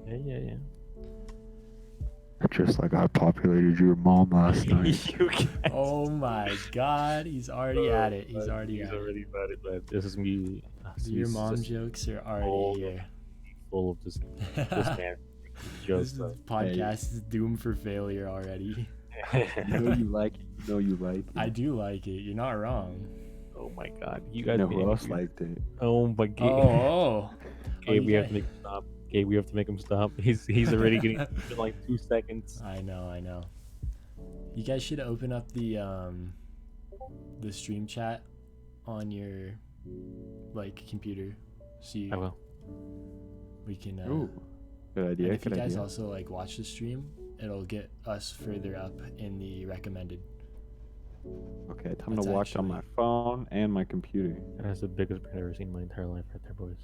Yeah. Just like I populated your mom last night. You guys. Oh my god, he's already at it. He's already at already it. about it, man. This is me. Your mom jokes are already here. Full of this man This jokes. Bro. podcast is doomed for failure already. You know you like it. You know you like it. I do like it. You're not wrong. Oh my god, you You guys. know who else liked it? Oh my god. Oh. Gabe, we have to make him stop. Gabe, we have to make him stop. He's already getting in like 2 seconds. I know. You guys should open up the stream chat on your computer. See, I will. we can. Ooh, good idea. And if you Good guys idea. also watch the stream, it'll get us further up in the recommended. Okay, time That's to watch on my phone and my computer. That's the biggest print I've ever seen in my entire life, right there, boys.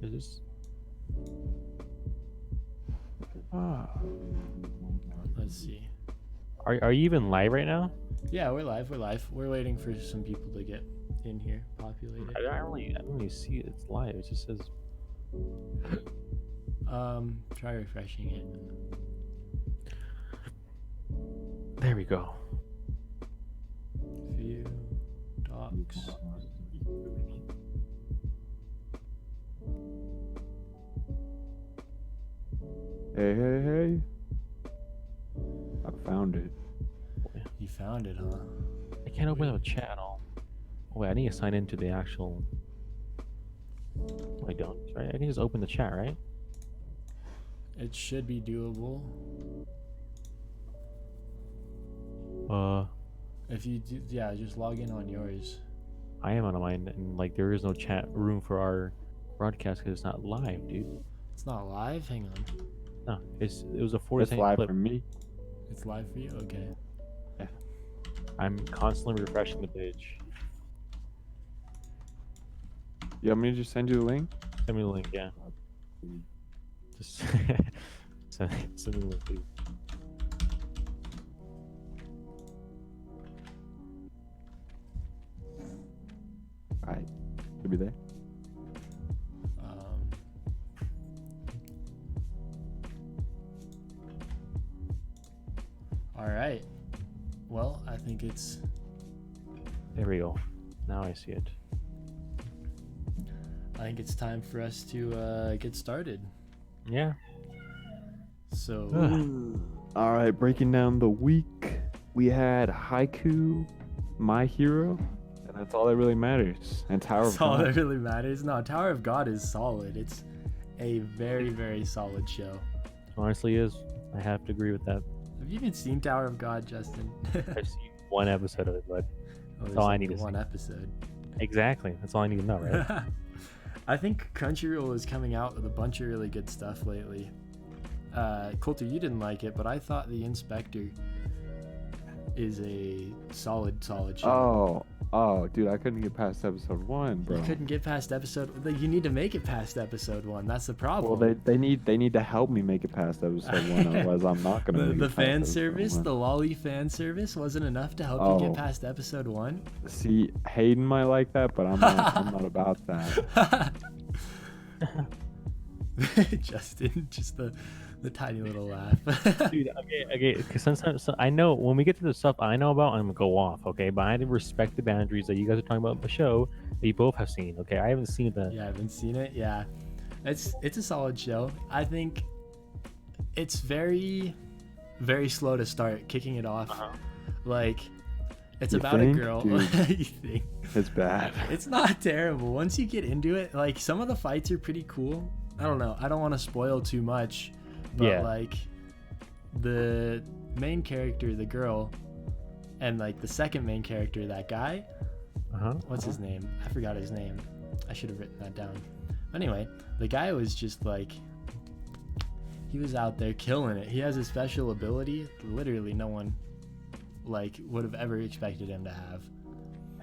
Is this? Ah. Let's see. Are you even live right now? Yeah, we're live. We're waiting for some people to get in here, populated. I don't really see it. It's live. It just says. Try refreshing it. There we go. View docs. Hey. I found it. You found it, huh? I can't open up a chat at all. Oh, wait, I need to sign into the actual. No, I don't. Right? I can just open the chat, right? It should be doable. If you do, yeah, just log in on yours. I am on mine, and there is no chat room for our broadcast because it's not live, dude. It's not live. Hang on. No, it was a It's 40-second live clip. for me. It's live for you. Okay. I'm constantly refreshing the page. You want me to just send you the link? Send me the link, yeah. Just send me the link, please. Alright. Should be there. All right. Well, I think it's. There we go. Now I see it. I think it's time for us to get started. Yeah. So. Alright, breaking down the week. We had Haiku, My Hero, and that's all that really matters. And Tower of That's all God. that really matters. No, Tower of God is solid. It's a very, very solid show. Honestly, is I have to agree with that. Have you even seen Tower of God, Justin? I've seen one episode of it, but There's all I only need to one see. episode. Exactly. That's all I need to know, right? I think Crunchyroll is coming out with a bunch of really good stuff lately. Coulter, you didn't like it, but I thought The Inspector is a solid show. Oh, dude, I couldn't get past episode 1, bro. You couldn't get past episode. You need to make it past episode 1. That's the problem. Well, they need to help me make it past episode 1, otherwise I'm not gonna. Make the it past fan episode service, 1. the lolly fan service, wasn't enough to help you Oh. get past episode 1. See, Hayden might like that, but I'm not about that. Justin, just the tiny little laugh. Dude, okay. Because sometimes so I know when we get to the stuff I know about, I'm gonna go off, okay? But I had to respect the boundaries that you guys are talking about in the show that you both have seen, okay? I haven't seen that. Yeah, I haven't seen it. Yeah, it's a solid show. I think it's very, very slow to start kicking it off. Like, it's You about think? a girl. Dude. You think? It's bad. It's not terrible. Once you get into it, some of the fights are pretty cool. I don't know. I don't want to spoil too much, but Yeah. the main character, the girl, and the second main character, that guy. What's his name? I forgot his name. I should have written that down. Anyway, the guy was just he was out there killing it. He has a special ability literally no one would have ever expected him to have.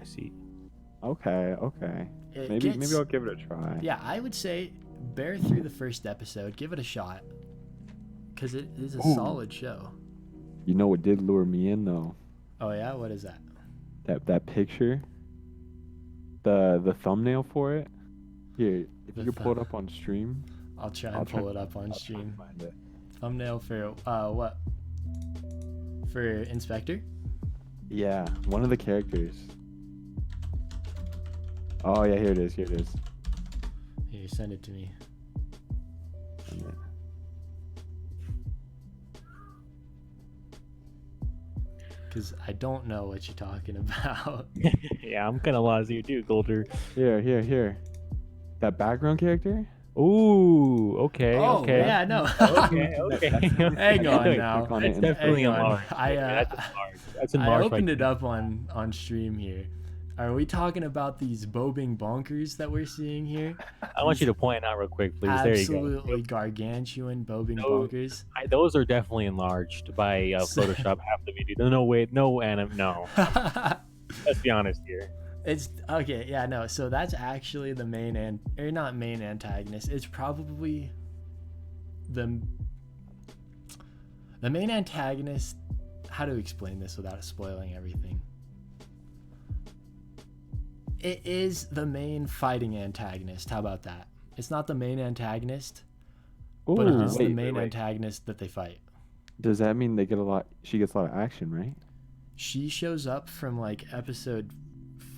I see. Okay. Maybe I'll give it a try. Yeah, I would say bear through the first episode, give it a shot, because it is a solid show. You know what did lure me in though? Oh yeah, what is that? That picture, the thumbnail for it. Here, if The you could pull it up on stream. I'll try and pull it up on stream. Find it. Thumbnail for what? For Inspector? Yeah, one of the characters. Oh yeah, here it is. Here it is. Here, send it to me. Because I don't know what you're talking about. Yeah, I'm kind of lost here too, Golder. Here. That background character? Ooh, okay, Oh, okay. yeah, no. Okay. Hang on now. Click on That's it. definitely Hang on. enlarged. That's I enlarged. opened it up on stream here. Are we talking about these bobbing bonkers that we're seeing here? I want you to point out real quick, please. There you go. Absolutely gargantuan bobbing bonkers. Those are definitely enlarged by Photoshop. Have to be. No, wait, no, no. Let's be honest here. It's okay, yeah, no. So that's actually the main not main antagonist. It's probably the main antagonist. How to explain this without spoiling everything? It is the main fighting antagonist. How about that? It's not the main antagonist, but it is the main antagonist that they fight. Does that mean they get a lot? She gets a lot of action, right? She shows up from like episode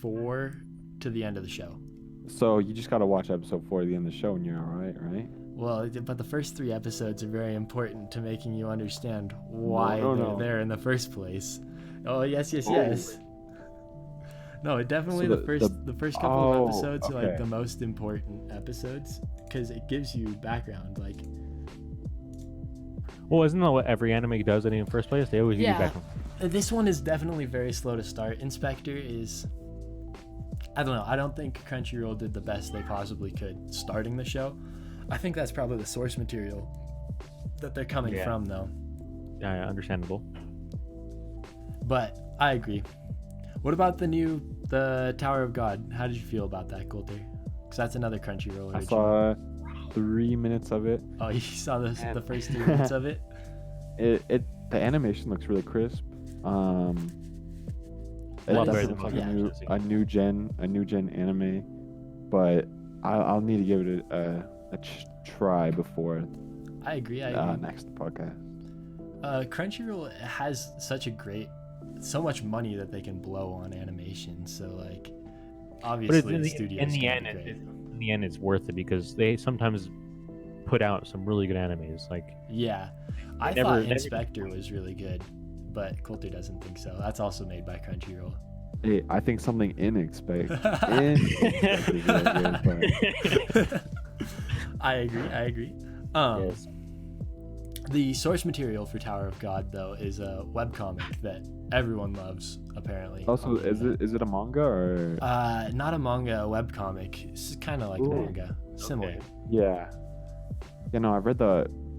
4 to the end of the show. So you just gotta watch episode 4 at the end of the show, and you're all right? Well, but the first 3 episodes are very important to making you understand why they're there in the first place. Oh yes. No, definitely So the first couple of episodes are like okay. the most important episodes because it gives you background. Like, Well, isn't that what every anime does in the first place? They always give you background. This one is definitely very slow to start. Inspector is, I don't know. I don't think Crunchyroll did the best they possibly could starting the show. I think that's probably the source material that they're coming from, though. Yeah, understandable. But I agree. What about the Tower of God? How did you feel about that, Coulter? Because that's another Crunchyroll original. I saw 3 minutes of it. Oh, you saw the first 3 minutes of it? The animation looks really crisp. It definitely looks like a new gen anime, but I'll need to give it a try before I agree. next podcast. Crunchyroll has so much money that they can blow on animation. So like, obviously, the studio. In the end, it's worth it because they sometimes put out some really good animes. Like, yeah, I thought Inspector was really good, but Coulter doesn't think so. That's also made by Crunchyroll. Hey, I think something inexpected is really good, but... I agree. yes. The source material for Tower of God, though, is a webcomic that everyone loves, apparently. Also, is it a manga or? Not a manga, a webcomic. It's kind of like manga, similar. Okay. Yeah. I've read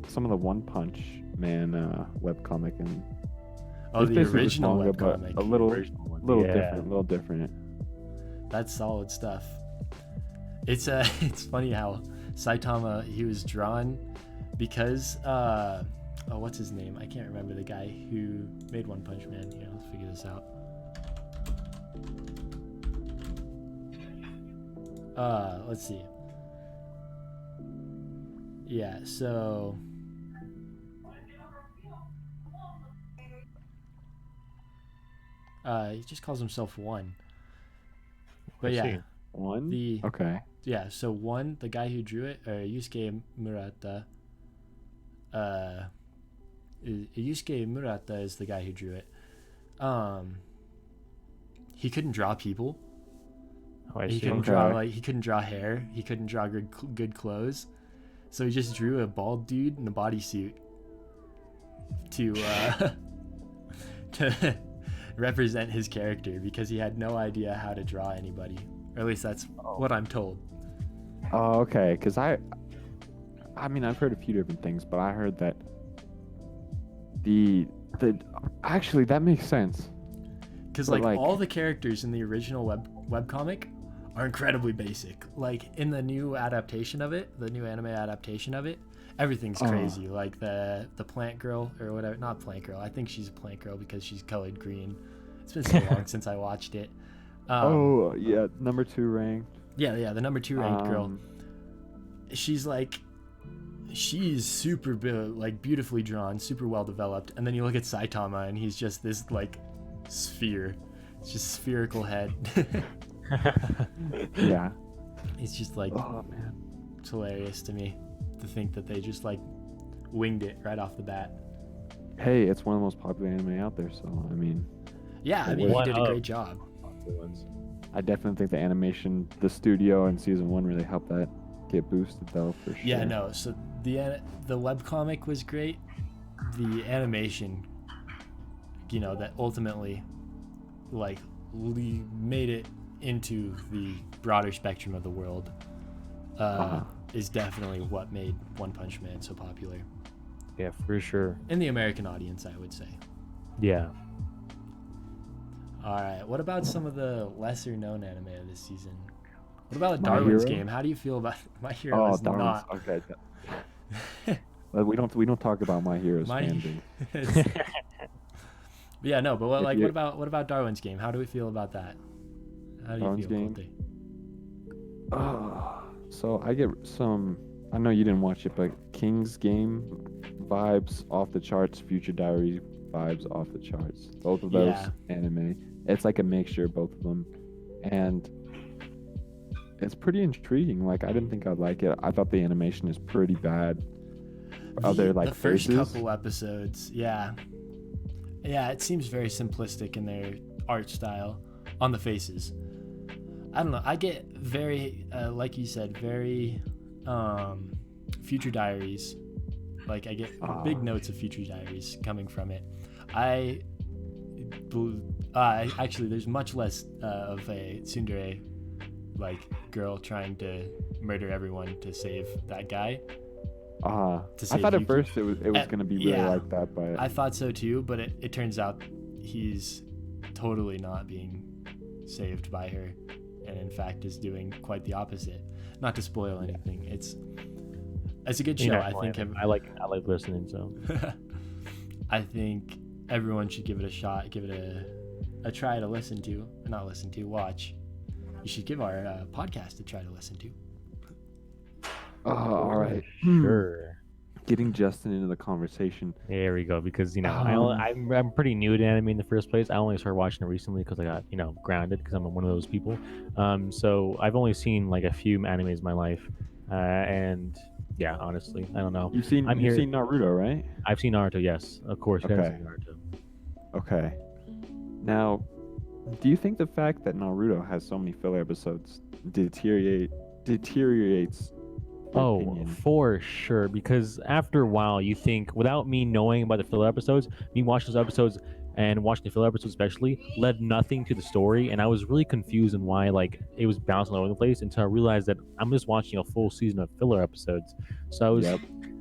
some of the One Punch Man webcomic, and the basically original manga, webcomic. but a little different. That's solid stuff. It's funny how Saitama, he was drawn because what's his name? I can't remember the guy who made One Punch Man. Here, let's figure this out. Let's see. Yeah, so he just calls himself One. But yeah, One. Okay. Yeah, so One, the guy who drew it, Yusuke Murata. Yusuke Murata is the guy who drew it. He couldn't draw people. He couldn't draw hair. He couldn't draw good clothes. So he just drew a bald dude in a bodysuit to represent his character because he had no idea how to draw anybody. Or at least that's what I'm told. Oh, okay. Because I mean, I've heard a few different things, but I heard that actually that makes sense. Because like all the characters in the original webcomic are incredibly basic. Like in the new adaptation of it, the new anime adaptation of it, everything's crazy. Like the plant girl or whatever, not plant girl. I think she's a plant girl because she's colored green. It's been so long since I watched it. Number 2 ranked. Yeah, the number 2 ranked girl. She's like she's super like beautifully drawn, super well developed, and then you look at Saitama and he's just this like sphere. It's just spherical head. Yeah. He's just like, oh man, it's hilarious to me to think that they just like winged it right off the bat. Hey, it's one of the most popular anime out there, so I mean, Yeah, I mean, he did a great job. I definitely think the animation, the studio in season 1 really helped that get boosted though, for sure. Yeah, no. So the webcomic was great. The animation, you know, that ultimately like made it into the broader spectrum of the world, is definitely what made One Punch Man so popular. Yeah, for sure. In the American audience, I would say. Yeah. All right. What about some of the lesser known anime of this season? What about Darwin's Game? How do you feel about My Hero? Is Darwin's, not. Okay. we don't talk about My Hero's fan base. Yeah, no. But what about Darwin's Game? How do we feel about that? How do Darwin's you feel, Game? So I get some. I know you didn't watch it, but King's Game vibes off the charts. Future Diary vibes off the charts. Both of those anime. It's like a mixture of both of them, and it's pretty intriguing. Like, I didn't think I'd like it. I thought the animation is pretty bad. The first couple episodes, yeah, it seems very simplistic in their art style on the faces. I don't know. I get very, like you said, very Future Diaries. Like, I get big notes of Future Diaries coming from it. Actually, there's much less of a tsundere like girl trying to murder everyone to save that guy. I thought at first it was gonna be really like that, but I thought so too. But it turns out he's totally not being saved by her, and in fact is doing quite the opposite. Not to spoil anything, it's a good show. I think I like listening. So I think everyone should give it a shot. Give it a try to listen to, not listen to, watch. You should give our podcast a try to listen to. All right. Sure. Getting Justin into the conversation. There we go. Because I'm pretty new to anime in the first place. I only started watching it recently because I got grounded because I'm one of those people. So I've only seen like a few animes in my life, and yeah, honestly, I don't know. You've seen Naruto, right? I've seen Naruto. Yes, of course. You guys Okay. seen Naruto. Okay. Now, do you think the fact that Naruto has so many filler episodes deteriorates? Oh, opinion? for sure. Because after a while, you think, without me knowing about the filler episodes, me watching those episodes and watching the filler episodes especially led nothing to the story, and I was really confused on why like it was bouncing all over the place until I realized that I'm just watching a full season of filler episodes. So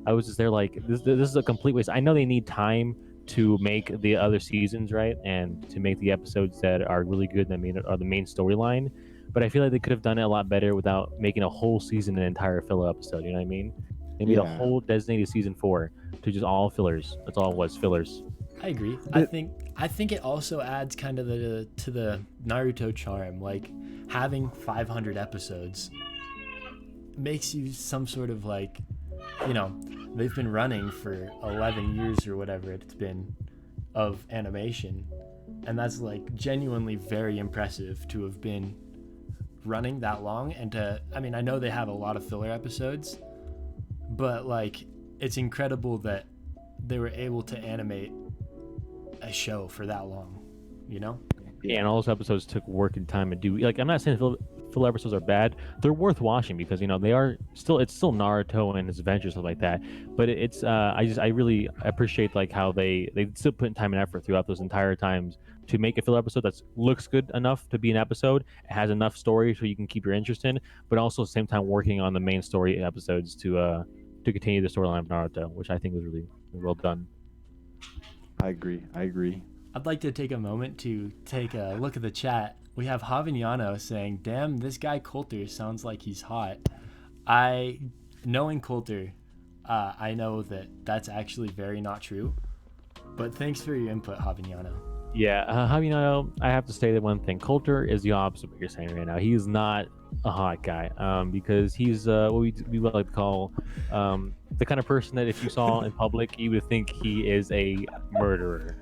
I was just there like this is a complete waste. I know they need time to make the other seasons right and to make the episodes that are really good that are the main storyline, but I feel like they could have done it a lot better without making a whole season an entire filler episode. You know what I mean? They made a whole designated season 4 to just all fillers. That's all it was, fillers. I agree. I think it also adds kind of to the Naruto charm. Like, having 500 episodes makes you some sort of like, they've been running for 11 years or whatever it's been of animation, and that's like genuinely very impressive to have been running that long. And I know they have a lot of filler episodes, but like, it's incredible that they were able to animate a show for that long, Yeah, and all those episodes took work and time to do. Like, I'm not saying filler episodes are bad. They're worth watching because they are still, it's still Naruto and his adventures, stuff like that. But it's I really appreciate like how they still put in time and effort throughout those entire times to make a filler episode that looks good enough to be an episode, it has enough story so you can keep your interest in, but also at the same time working on the main story episodes to continue the storyline of Naruto, which I think was really well done. I agree. I'd like to take a moment to take a look at the chat. We have Havignano saying, "Damn, this guy Coulter sounds like he's hot." Knowing Coulter, I know that that's actually very not true. But thanks for your input, Havignano. Yeah, I have to say that one thing. Coulter is the opposite of what you're saying right now. He's not a hot guy, because he's what we would like to call the kind of person that if you saw in public, you would think he is a murderer.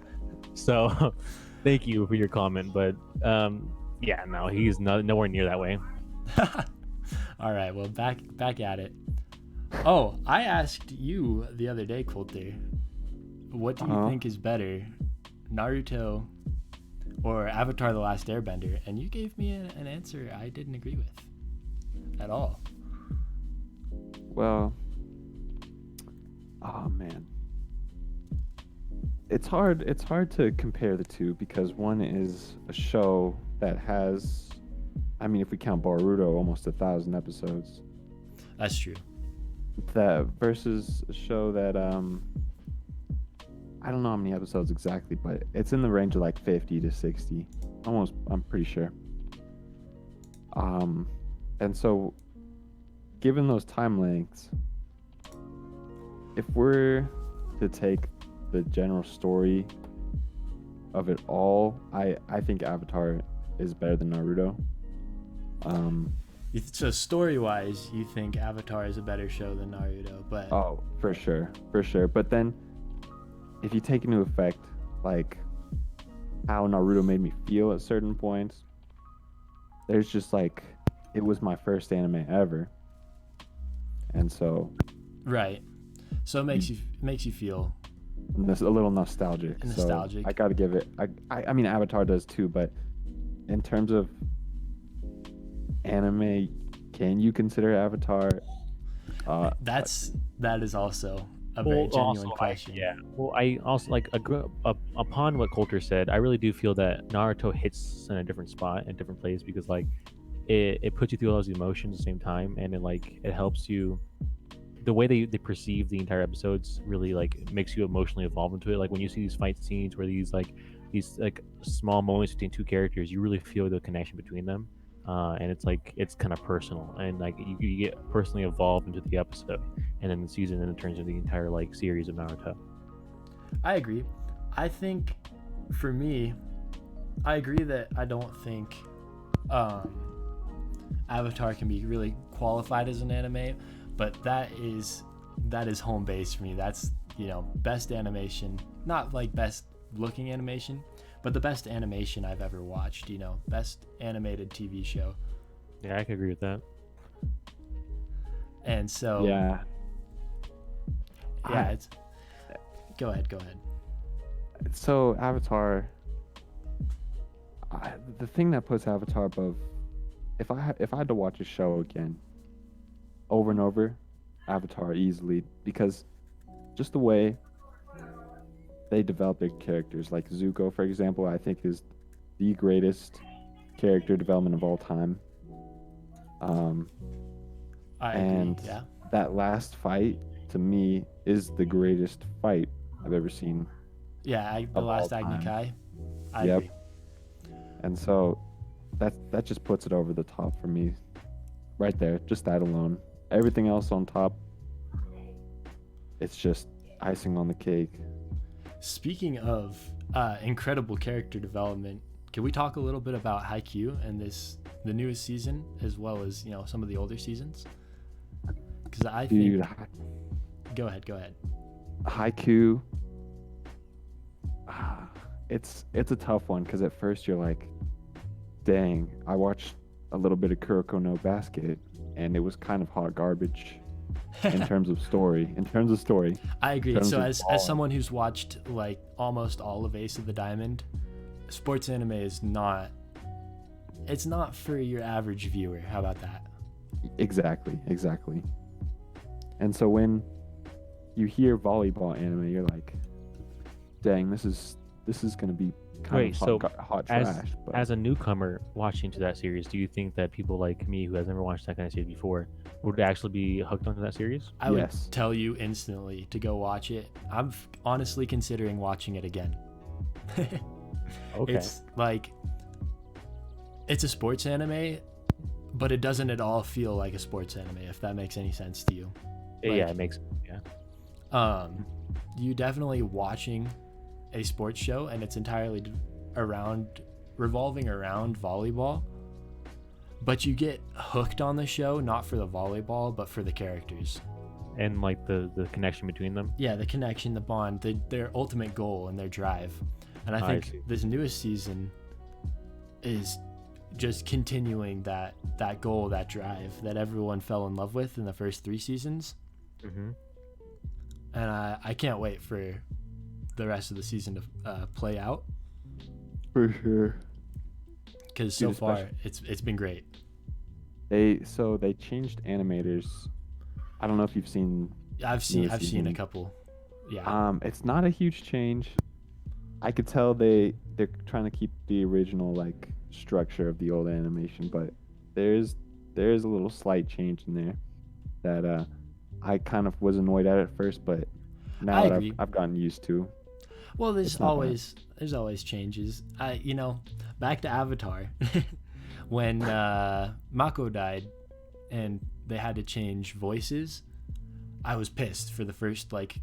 So, thank you for your comment, but yeah, no, he's nowhere near that way. All right, well, back at it. Oh, I asked you the other day, Coulter, what do you think is better, Naruto or Avatar: The Last Airbender? And you gave me an answer I didn't agree with at all. Well, oh man, it's hard to compare the two because one is a show that has, I mean, if we count Boruto, almost 1,000 episodes. That's true. That versus a show that I don't know how many episodes exactly, but it's in the range of like 50 to 60. Almost, I'm pretty sure. And so given those time lengths, if we're to take the general story of it all, I think Avatar is better than Naruto. So story-wise, you think Avatar is a better show than Naruto, but for sure. But then, if you take into effect like how Naruto made me feel at certain points, there's just like it was my first anime ever, and so right. So it makes you feel a little nostalgic. Nostalgic. So I gotta give it. I mean, Avatar does too, but in terms of anime, can you consider Avatar? That is also a very genuine question. Well, I also upon what Coulter said, I really do feel that Naruto hits in a different spot and different place because like it puts you through all those emotions at the same time, and it helps you. The way they perceive the entire episodes really like makes you emotionally evolve into it. Like when you see these fight scenes where these small moments between two characters, you really feel the connection between them. And it's kind of personal, and like you get personally involved into the episode, and then the season, and it turns into the entire like series of Naruto. I agree. I think for me, I agree that I don't think Avatar can be really qualified as an anime, but that is home base for me. That's best animation, not like best looking animation, but the best animation I've ever watched, best animated TV show. Yeah, I can agree with that. And so it's go ahead. So Avatar, the thing that puts Avatar above, if I had to watch a show again over and over, Avatar easily, because just the way they develop their characters, like Zuko, for example, I think is the greatest character development of all time. I and agree, yeah. That last fight to me is the greatest fight I've ever seen. Yeah, the last Agni Kai. I agree. And so that just puts it over the top for me, right there. Just that alone. Everything else on top, it's just icing on the cake. Speaking of incredible character development, can we talk a little bit about Haikyuu and the newest season, as well as some of the older seasons? Because I think. Go ahead. Haikyuu. It's a tough one because at first you're like, dang, I watched a little bit of Kuroko no Basket and it was kind of hot garbage in terms of story. I agree. So as someone who's watched like almost all of Ace of the Diamond, sports anime is not for your average viewer. How about that? Exactly. And so when you hear volleyball anime, you're like, dang, this is going to be kind of hot trash. But as a newcomer watching to that series, do you think that people like me who has never watched that kind of series before would actually be hooked onto that series? I would tell you instantly to go watch it. I'm honestly considering watching it again. Okay. It's like, it's a sports anime, but it doesn't at all feel like a sports anime, if that makes any sense to you. Yeah, it makes, you definitely watching a sports show, and it's entirely revolving around volleyball, but you get hooked on the show not for the volleyball but for the characters and like the connection between them. Yeah, the connection, the bond, their ultimate goal and their drive. And I think this newest season is just continuing that goal, that drive that everyone fell in love with in the first 3 seasons. Mm-hmm. And I can't wait for the rest of the season to play out. For sure. Because so far it's been great. They changed animators. I don't know if you've seen. I've seen a couple. Yeah. It's not a huge change. I could tell they're trying to keep the original like structure of the old animation, but there's a little slight change in there that I kind of was annoyed at first, but now that I've gotten used to. Well, there's always changes. Back to Avatar, when Mako died, and they had to change voices. I was pissed for the first like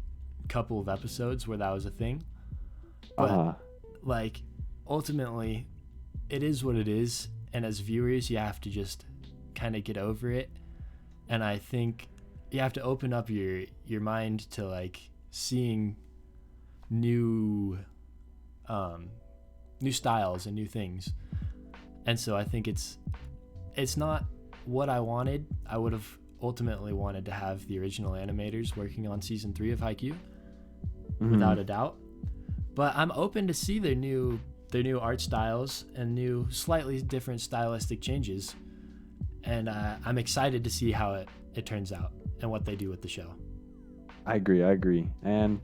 couple of episodes where that was a thing. But like ultimately, it is what it is, and as viewers, you have to just kind of get over it. And I think you have to open up your mind to like seeing new styles and new things. And so I think it's not what I wanted. I would have ultimately wanted to have the original animators working on season 3 of Haikyuu, without a doubt. But I'm open to see their new art styles and new slightly different stylistic changes. And I'm excited to see how it turns out and what they do with the show. I agree. And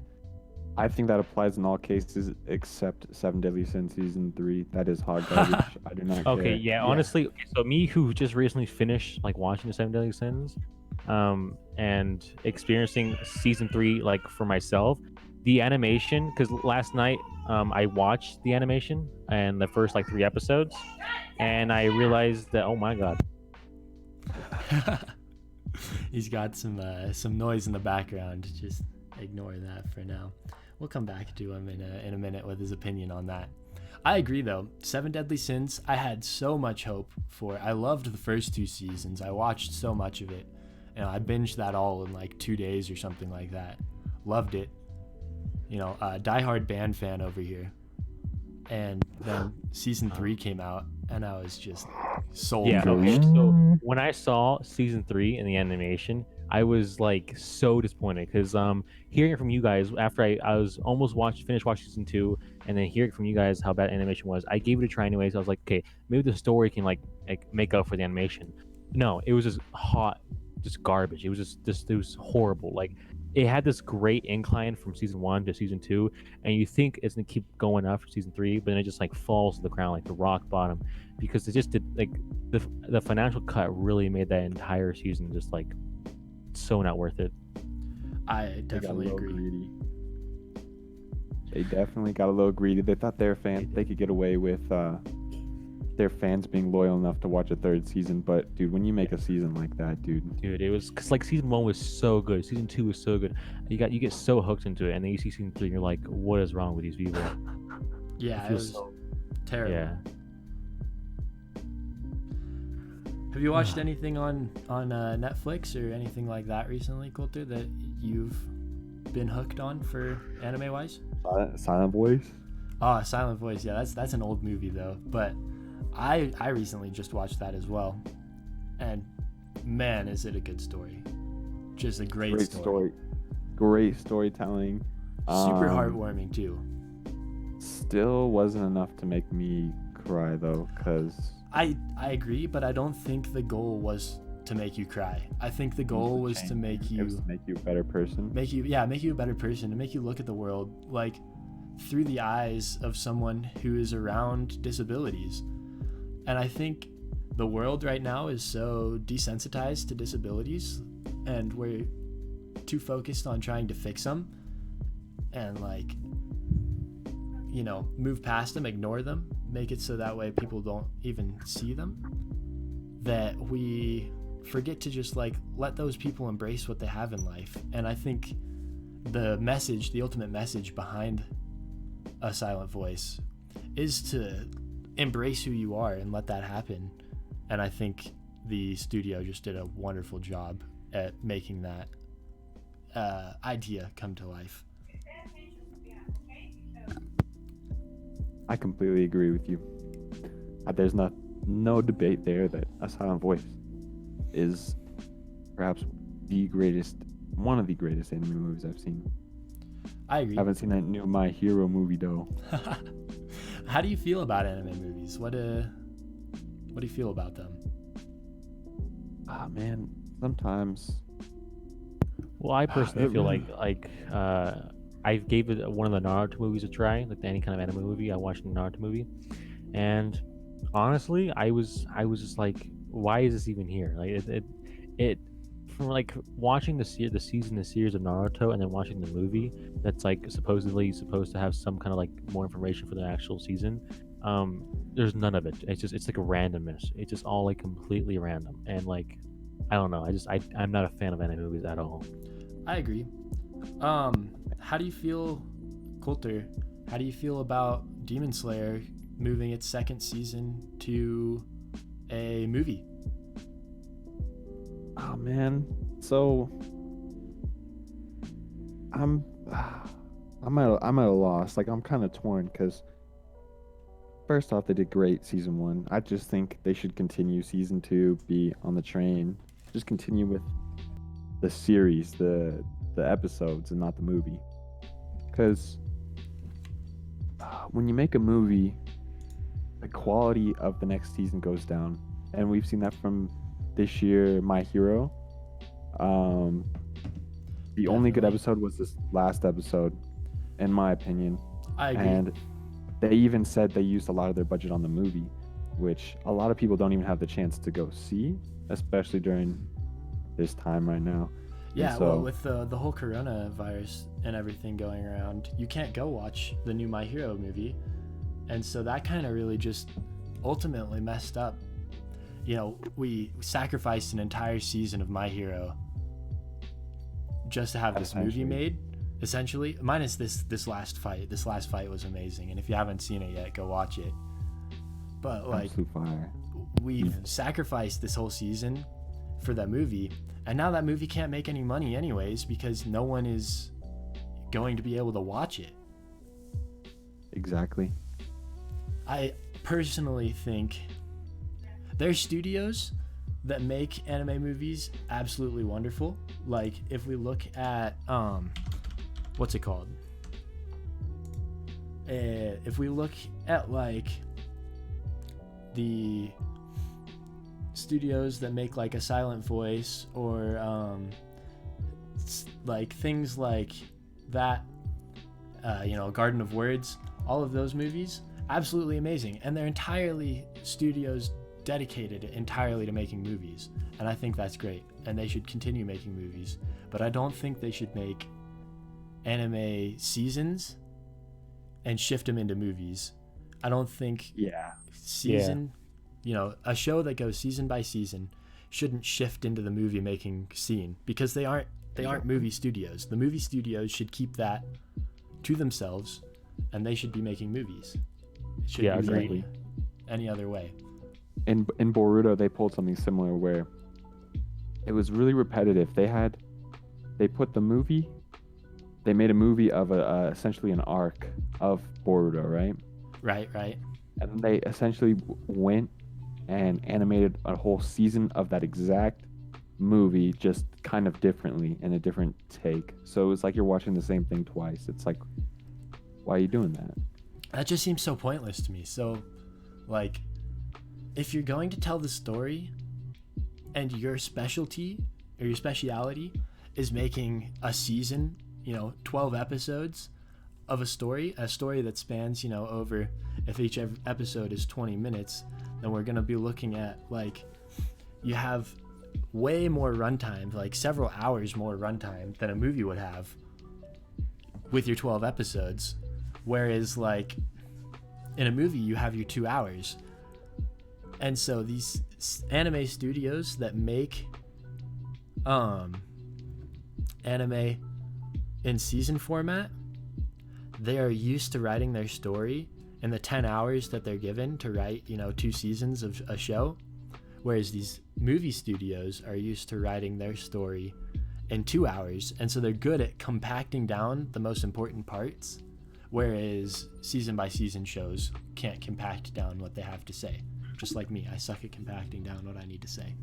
I think that applies in all cases except 7 Deadly Sins season 3. That is hot garbage. I do not care. Okay, yeah, honestly, so me who just recently finished like watching the 7 Deadly Sins, and experiencing season 3 like for myself, the animation, because last night I watched the animation and the first like 3 episodes, and I realized that, oh my god. He's got some noise in the background. Just ignore that for now. We'll come back to him in a minute with his opinion on that. I agree though. 7 Deadly Sins, I had so much hope for. I loved the first 2 seasons. I watched so much of it. And I binged that all in like 2 days or something like that. Loved it. Diehard band fan over here. And then season 3 came out, and I was just sold. Yeah. Okay. So when I saw season 3 in the animation, I was like so disappointed because hearing from you guys after I was almost finished watching season 2, and then hearing from you guys how bad animation was, I gave it a try anyways. I was like, okay, maybe the story can like make up for the animation. No, it was just just garbage. It was it was horrible. Like it had this great incline from season 1 to season 2, and you think it's gonna keep going up for season 3, but then it just like falls to the ground like the rock bottom, because it just did like the financial cut really made that entire season just like so not worth it. I definitely agree. Greedy. They definitely got a little greedy. They thought they could get away with their fans being loyal enough to watch a 3rd season, but dude, when you make a season like that, dude, it was because like season 1 was so good, season 2 was so good, you get so hooked into it, and then you see season 3 and you're like, what is wrong with these people? Yeah, it was terrible. Yeah. Have you watched anything on Netflix or anything like that recently, Coulter, that you've been hooked on for anime wise? Silent Voice. Oh, Silent Voice. Yeah, that's an old movie though, but I recently just watched that as well, and man, is it a good story! Just a great story. Great storytelling. Super heartwarming too. Still wasn't enough to make me cry though, because I agree, but I don't think the goal was to make you cry. I think the goal was to make you a better person. Make you a better person, and make you look at the world like through the eyes of someone who is around disabilities. And I think the world right now is so desensitized to disabilities, and we're too focused on trying to fix them and like, move past them, ignore them, make it so that way people don't even see them, that we forget to just like let those people embrace what they have in life. And I think the ultimate message behind A Silent Voice is to embrace who you are and let that happen. And I think the studio just did a wonderful job at making that idea come to life. I completely agree with you. There's no debate there that A Silent Voice is perhaps one of the greatest anime movies I've seen. I agree. I haven't seen that new My Hero movie though. How do you feel about anime movies? What do you feel about them? Man, sometimes. Well, I personally feel like I gave it one of the Naruto movies a try, like any kind of anime movie. I watched the Naruto movie, and honestly, I was just like, why is this even here? Like it from like watching the series of Naruto and then watching the movie that's like supposedly supposed to have some kind of like more information for the actual season. There's none of it. It's like a randomness. It's just all like completely random, and like I don't know. I'm not a fan of anime movies at all. I agree. How do you feel, Coulter? How do you feel about Demon Slayer moving its second season to a movie? Oh man, so I'm at a loss. Like I'm kind of torn because first off, they did great season 1. I just think they should continue season 2, be on the train, just continue with the series, the episodes, and not the movie. Because when you make a movie, the quality of the next season goes down, and we've seen that from this year, My Hero. The only good episode was this last episode, in my opinion. I agree. And they even said they used a lot of their budget on the movie, which a lot of people don't even have the chance to go see, especially during this time right now. Yeah, well, with the whole coronavirus and everything going around, you can't go watch the new My Hero movie. And so that kind of really just ultimately messed up. You know, we sacrificed an entire season of My Hero just to have this movie made, essentially. Minus this last fight. This last fight was amazing. And if you haven't seen it yet, go watch it. But like, we've sacrificed this whole season for that movie. And now that movie can't make any money anyways because no one is going to be able to watch it. Exactly. I personally think there's studios that make anime movies absolutely wonderful. Like if we look at what's it called? If we look at like the studios that make like A Silent Voice or like things like that, Garden of Words, all of those movies, absolutely amazing, and they're entirely studios dedicated entirely to making movies, and I think that's great, and they should continue making movies. But I don't think they should make anime seasons and shift them into movies. I don't think a show that goes season by season shouldn't shift into the movie making scene because they aren't movie studios. The movie studios should keep that to themselves, and they should be making movies. It shouldn't be any other way. In Boruto, they pulled something similar where it was really repetitive. They made a movie of essentially an arc of Boruto, right? Right. And they essentially went and animated a whole season of that exact movie, just kind of differently in a different take. So it's like you're watching the same thing twice. It's like, why are you doing that? That just seems so pointless to me. So, like, if you're going to tell the story and your specialty or your speciality is making a season, 12 episodes of a story that spans, over, if each episode is 20 minutes, then we're going to be looking at, like, you have way more runtime, like several hours more runtime than a movie would have with your 12 episodes. Whereas, like, in a movie, you have your 2 hours. And so these anime studios that make anime in season format, they are used to writing their story in the 10 hours that they're given to write, 2 seasons of a show, whereas these movie studios are used to writing their story in 2 hours, and so they're good at compacting down the most important parts, whereas season by season shows can't compact down what they have to say. Just like me, I suck at compacting down what I need to say.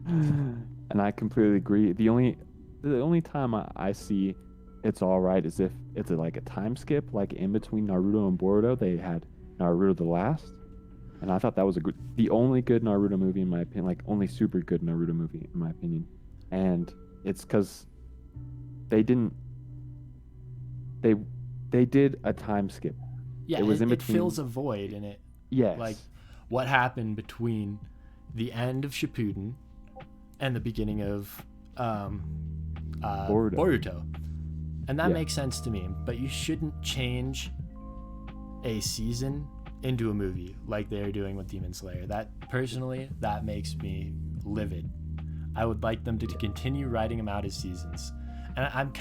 And I completely agree. The only time I see it's all right is if it's like a time skip, like in between Naruto and Boruto, they had Naruto the Last, and I thought that was the only good Naruto movie in my opinion, like only super good Naruto movie in my opinion, and it's because they did a time skip. Yeah, it was in between. It fills a void in it. Yes. Like what happened between the end of Shippuden and the beginning of Boruto. And that makes sense to me, but you shouldn't change a season into a movie like they're doing with Demon Slayer. That makes me livid. I would like them to continue writing them out as seasons. And I'm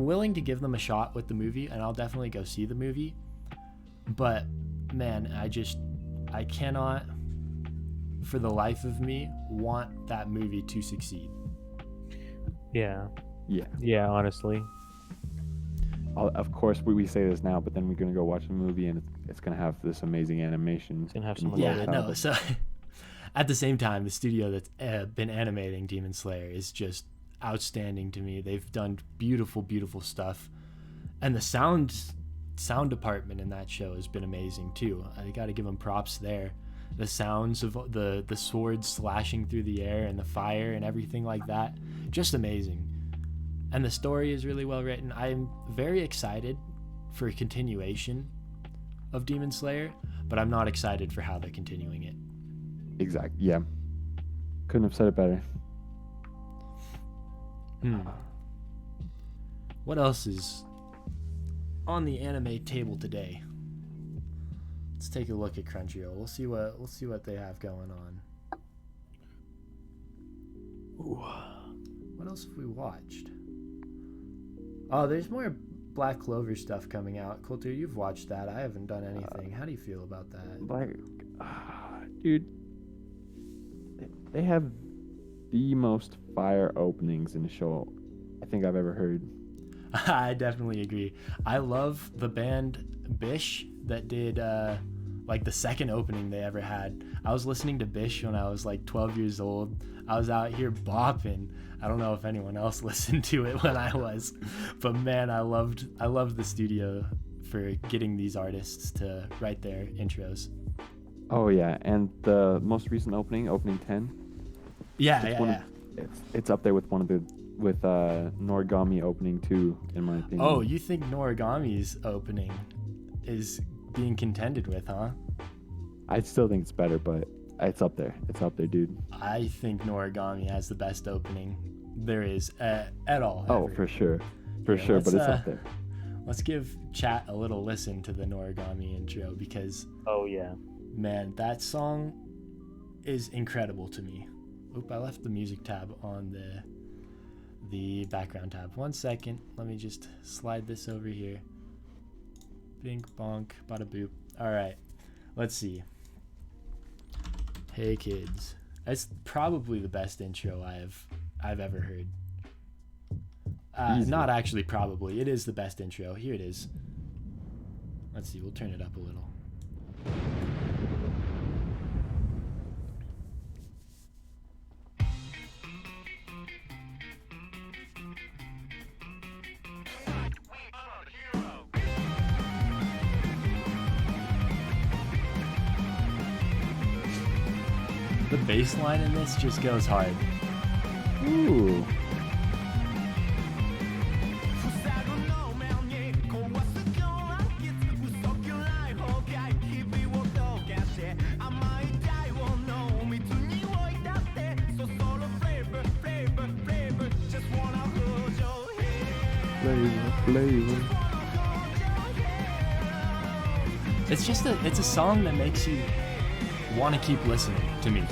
willing to give them a shot with the movie, and I'll definitely go see the movie. But man, I cannot for the life of me want that movie to succeed. Yeah, honestly. Of course, we say this now, but then we're gonna go watch the movie, and it's gonna have this amazing animation. It's gonna have some. So at the same time, the studio that's been animating Demon Slayer is just outstanding to me. They've done beautiful, beautiful stuff, and the sound department in that show has been amazing too. I got to give them props there. The sounds of the swords slashing through the air and the fire and everything like that, just amazing. And the story is really well written. I'm very excited for a continuation of Demon Slayer, but I'm not excited for how they're continuing it. Exactly. Yeah. Couldn't have said it better. What else is on the anime table today? Let's take a look at Crunchyroll. We'll see what they have going on. Ooh. What else have we watched? Oh, there's more Black Clover stuff coming out. Coulter, you've watched that. I haven't done anything. How do you feel about that? Dude, they have the most fire openings in a show I think I've ever heard. I definitely agree. I love the band Bish that did like the second opening they ever had. I was listening to Bish when I was like 12 years old. I was out here bopping. I don't know if anyone else listened to it when I was, but man, I loved the studio for getting these artists to write their intros. Oh yeah, and the most recent opening 10. It's up there with Noragami opening 2 in my opinion. Oh, you think Noragami's opening is being contended with, huh? I still think it's better, but it's up there. It's up there, dude. I think Noragami has the best opening there is at all. Oh, for sure. But it's up there. Let's give chat a little listen to the Noragami intro because man, that song is incredible to me. Oop, I left the music tab on the background tab. 1 second. Let me just slide this over here. Bink, bonk, bada boop. All right. Let's see. Hey kids. That's probably the best intro I've ever heard. Not actually probably. It is the best intro. Here it is. Let's see. We'll turn it up a little. The bass line in this just goes hard. Ooh. Flavor. It's a song that makes you want to keep listening to me.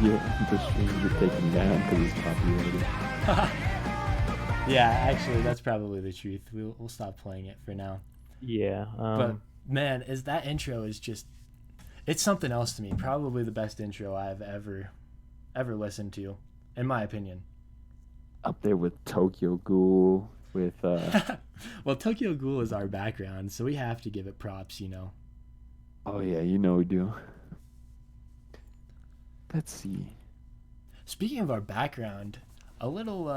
you get the stream get taken down because it's copyrighted. Yeah, actually, that's probably the truth. We'll stop playing it for now. Yeah. But man, that intro is just, it's something else to me. Probably the best intro I've ever listened to, in my opinion. Up there with Tokyo Ghoul, with well, Tokyo Ghoul is our background, so we have to give it props, you know. Oh yeah, you know we do. Let's see. Speaking of our background, a little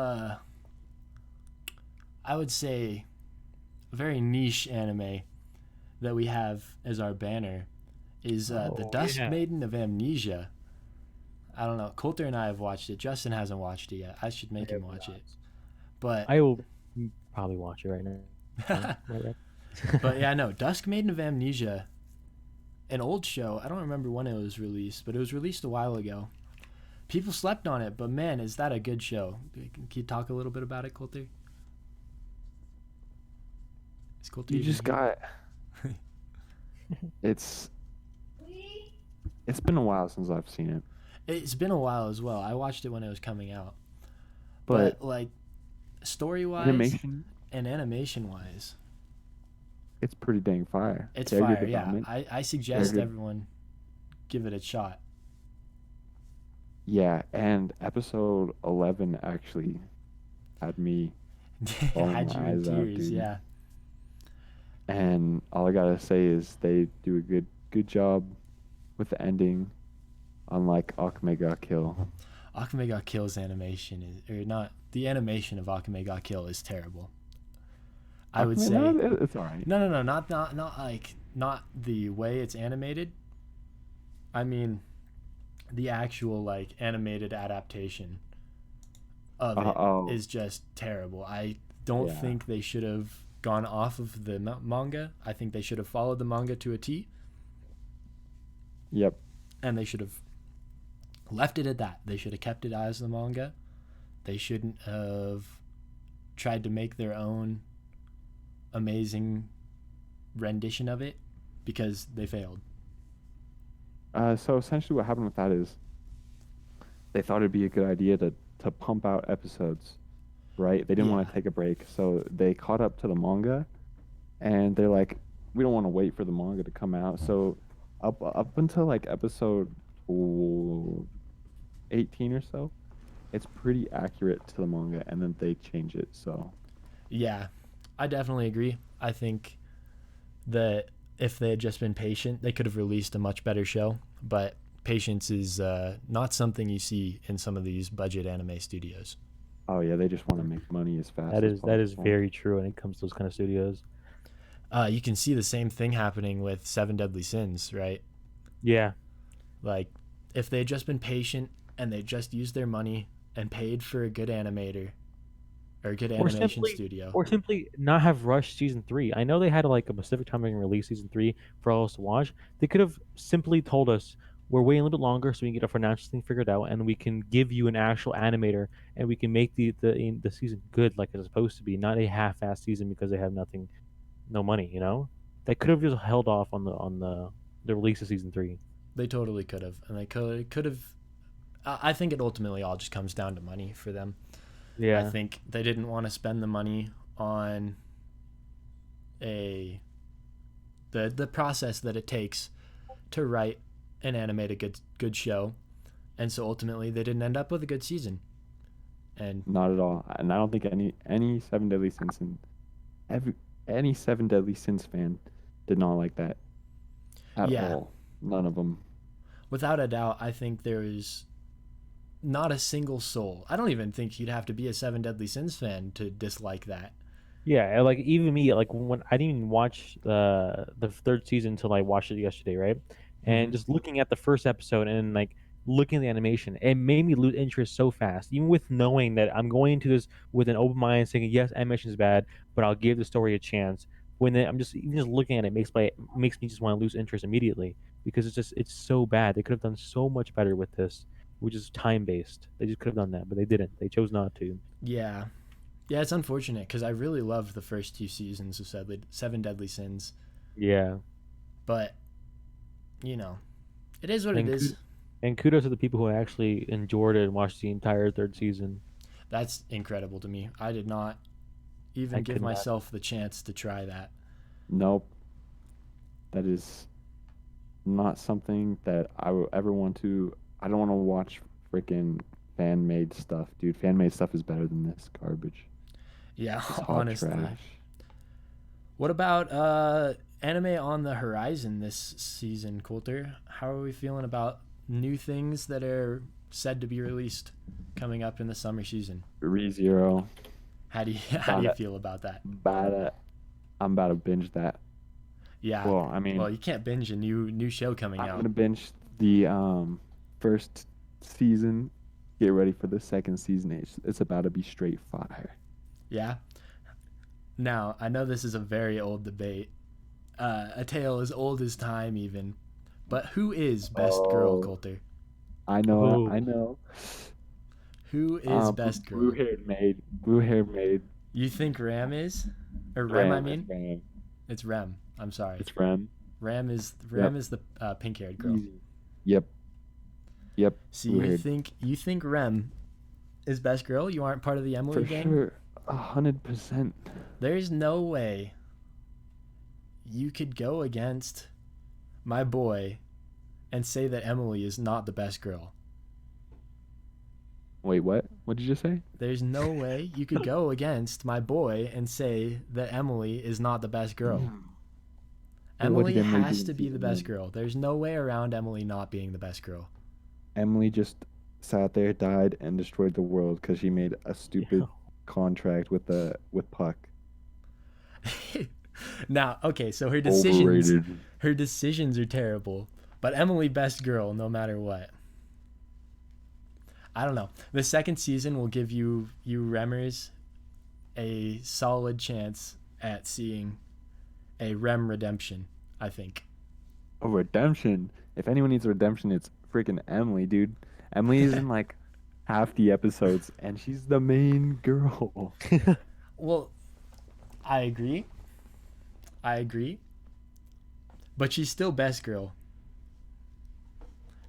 I would say a very niche anime that we have as our banner is The Dusk Maiden of Amnesia. I don't know. Coulter and I have watched it. Justin hasn't watched it yet. I should make him watch it. But I will probably watch it right now. But yeah, no. Dusk Maiden of Amnesia, an old show. I don't remember when it was released, but it was released a while ago. People slept on it, but man, is that a good show. Can you talk a little bit about it, Coulter? You just got... It's been a while since I've seen it. It's been a while as well. I watched it when it was coming out. But like, story-wise and animation-wise, it's pretty dang fire. It's fire, yeah. I suggest everyone give it a shot. Yeah, and episode 11 actually had me had you in tears, yeah. And all I gotta say is they do a good job with the ending, unlike Akame ga Kill. Akame ga Kill's animation the animation of Akame ga Kill is terrible. I would say it's alright. No, not the way it's animated. I mean, the actual like animated adaptation of it is just terrible. I don't think they should have gone off of the manga. I think they should have followed the manga to a T. Yep. And they should have left it at that. They should have kept it as the manga. They shouldn't have tried to make their own amazing rendition of it because they failed. So essentially what happened with that is they thought it'd be a good idea to pump out episodes, right? They didn't want to take a break, so they caught up to the manga, and they're like, we don't want to wait for the manga to come out. So up until like episode 18 or so, it's pretty accurate to the manga, and then they change it. So yeah, I definitely agree. I think that if they had just been patient, they could have released a much better show. But patience is not something you see in some of these budget anime studios. Oh yeah, they just want to make money as fast. That is very true when it comes to those kind of studios. You can see the same thing happening with Seven Deadly Sins, right? Yeah. Like, if they had just been patient and they just used their money and paid for a good animator or a good animation studio. Or simply not have rushed season 3. I know they had like a specific time they can release season 3 for all us to watch. They could have simply told us, we're waiting a little bit longer so we can get our financial thing figured out, and we can give you an actual animator, and we can make the season good like it's supposed to be, not a half-assed season because they have no money, you know? They could have just held off on the release of season 3. They totally could have, and they could have. I think it ultimately all just comes down to money for them. Yeah. I think they didn't want to spend the money on the process that it takes to write and animate a good show, and so ultimately they didn't end up with a good season. And not at all. And I don't think any Seven Deadly Sins any Seven Deadly Sins fan did not like that at all. None of them. Without a doubt, I think there is not a single soul. I don't even think you'd have to be a Seven Deadly Sins fan to dislike that. Yeah, like even me, like when I didn't even watch the third season until I watched it yesterday, right? And just looking at the first episode and like looking at the animation, it made me lose interest so fast. Even with knowing that I'm going into this with an open mind, saying yes, animation is bad, but I'll give the story a chance. When I'm just looking at it makes me just want to lose interest immediately because it's so bad. They could have done so much better with this, which is time based. They just could have done that, but they didn't. They chose not to. Yeah, it's unfortunate because I really loved the first 2 seasons of Seven Deadly Sins. Yeah, but you know, it is what it is. And kudos to the people who actually endured it and watched the entire third season. That's incredible to me. I did not even I give could not. myself the chance to try that. Nope. That is not something that I will ever want to. I don't want to watch freaking fan made stuff, dude. Fan made stuff is better than this garbage. Yeah, It's hot honestly. trash. What about anime on the horizon this season, Coulter? How are we feeling about new things that are said to be released coming up in the summer season? ReZero. How do you feel about that? I'm about to binge that. Yeah. Well, I mean, you can't binge a new show coming I'm out. gonna binge the first season. Get ready for the second season. It's about to be straight fire. Yeah. Now, I know this is a very old debate, a tale as old as time even, but who is best girl, Coulter? I know. Ooh. Who is best girl? Blue-haired maid. You think Ram is? Or Rem, I mean? It's Rem. I'm sorry. It's Rem. Rem is the pink-haired girl. Easy. Yep. So you think Rem is best girl? You aren't part of the Emily gang? For sure. 100%. There's no way you could go against my boy and say that Emily is not the best girl. Wait, what? What did you just say? There's no way you could go against my boy and say that Emily is not the best girl. Emily has to be the best girl. There's no way around Emily not being the best girl. Emily just sat there, died, and destroyed the world because she made a stupid contract with Puck. Now, okay, so her decisions are terrible, but Emily best girl no matter what. I don't know. The second season will give you Remmers a solid chance at seeing a Rem redemption, I think. A redemption? If anyone needs a redemption, it's freaking Emily, dude. Emily is in like half the episodes, and she's the main girl. Well, I agree. But she's still best girl.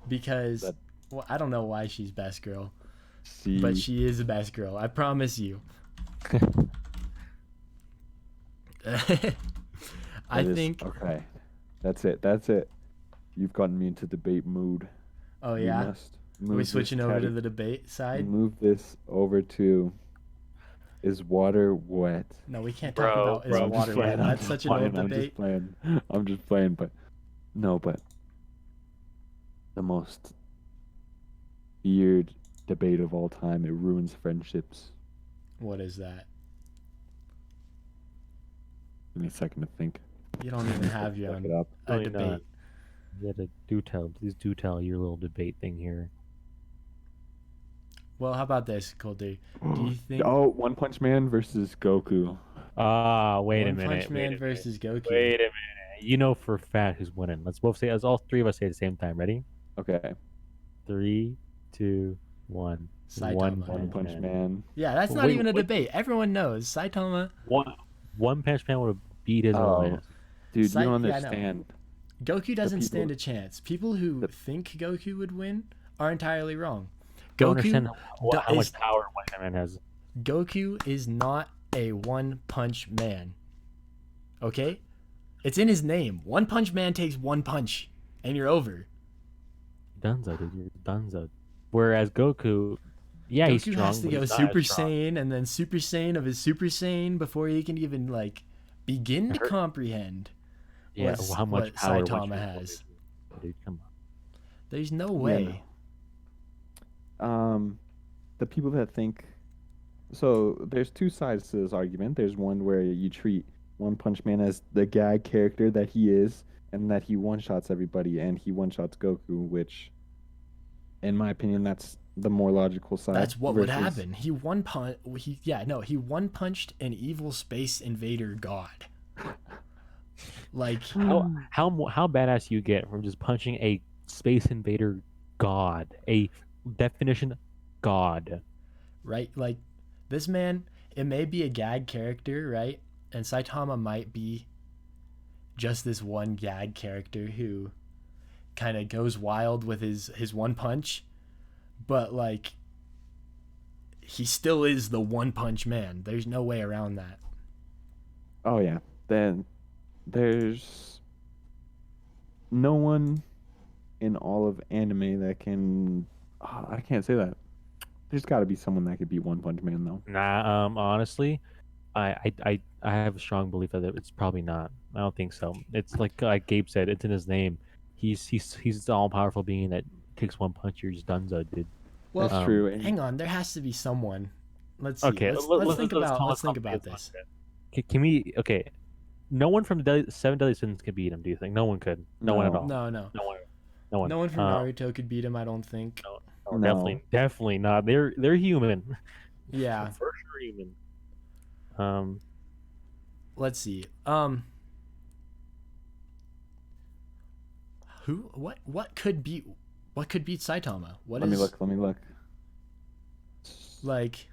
Because, well, I don't know why she's best girl. But she is the best girl. I promise you. I think... Okay. That's it. You've gotten me into debate mood. Oh, yeah? Are we switching over to the debate side? Move this over to... Is water wet? No, we can't talk about is water wet. That's such an old debate. I'm just playing, but the most weird debate of all time. It ruins friendships. What is that? Give me a second to think. You don't even have your own debate. Yeah, please do tell your little debate thing here. Well, how about this, Coulter? Do you think? Oh, One Punch Man versus Goku. Wait a minute. One Punch Man versus Goku. Wait a minute. You know for a fact who's winning. Let's both say, as all three of us say at the same time. Ready? Okay. 3, 2, 1. Saitama. One Punch Man. Yeah, that's not even a debate. Everyone knows Saitama. One Punch Man would have beat his own ass. Dude, you don't understand. Goku doesn't stand a chance. People who think Goku would win are entirely wrong. Goku how much power One Punch Man has. Goku is not a One Punch Man. Okay? It's in his name. One Punch Man takes one punch, and you're over. Dunzo, dude. You're Dunzo. Whereas Goku, he's strong. Goku has to go Super Saiyan, and then Super Saiyan of his Super Saiyan before he can even, begin to comprehend how much power Saitama has. Dude, come on. There's no way. The people that think... So, there's two sides to this argument. There's one where you treat One Punch Man as the gag character that he is, and that he one-shots everybody, and he one-shots Goku, which, in my opinion, that's the more logical side. That's what would happen. He one-punched an evil space invader god. How badass you get from just punching a space invader god, a definition god, right? Like, this man, it may be a gag character, right? And Saitama might be just this one gag character who kind of goes wild with his one punch, but like he still is the One Punch Man. There's no way around that. Oh yeah. Then there's no one in all of anime that can. I can't say that. There's got to be someone that could beat One Punch Man though. Nah, honestly, I have a strong belief that it's probably not. I don't think so. It's like Gabe said, it's in his name. He's the all powerful being that takes one punch, you're just donezo, dude. Well, That's true. hang on, there has to be someone. Let's see. Okay, Let's think about this. Can we? Okay, no one from Seven Deadly Sins could beat him. Do you think? No one could. No one at all. No. No one. No one. No one from Naruto could beat him, I don't think. No. Definitely not. They're human. Yeah. For sure human. Let's see. What could beat Saitama? Let me look. Like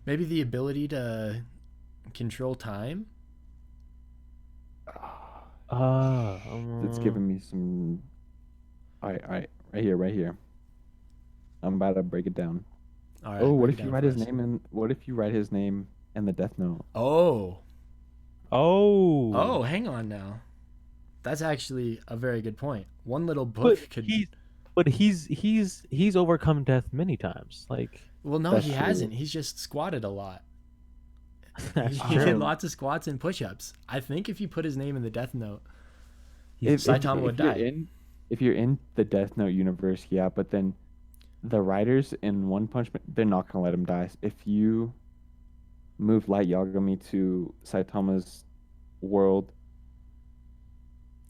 maybe the ability to control time? It's giving me some. Right here. I'm about to break it down. All right, what if you write his name in? What if you write his name in the Death Note? Oh, hang on now. That's actually a very good point. One little book But he's overcome death many times. Like, well, no, he hasn't. He's just squatted a lot. He did lots of squats and push-ups. I think if you put his name in the Death Note, Saitama would die. If you're in the Death Note universe, yeah, but then the writers in One Punch Man, they're not gonna let him die. If you move Light Yagami to Saitama's world,